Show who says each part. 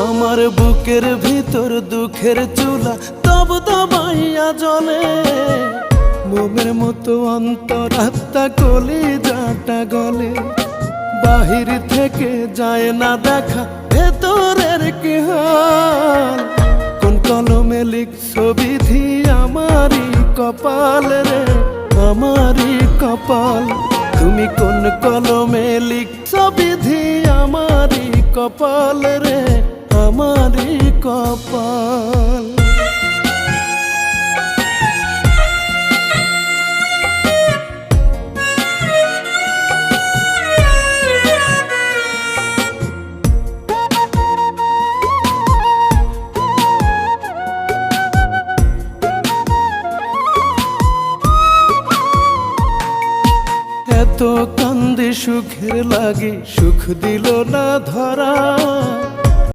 Speaker 1: আমার বুকের ভিতর দুঃখের চুলা তব দবাইয়া জ্বলে, মোমের মতো অন্তরাত্মা কলিজাটা গলে। বাহির থেকে যায় না দেখা ভেতরের কি হাল, কোন কলমে লিখছো বিধি আমারই কপাল রে, আমারই কপাল। তুমি কোন কলমে লিখছো বিধি আমারই কপাল রে, আমারই কপাল। এত কান্দে সুখের লাগে সুখ দিল না ধরা,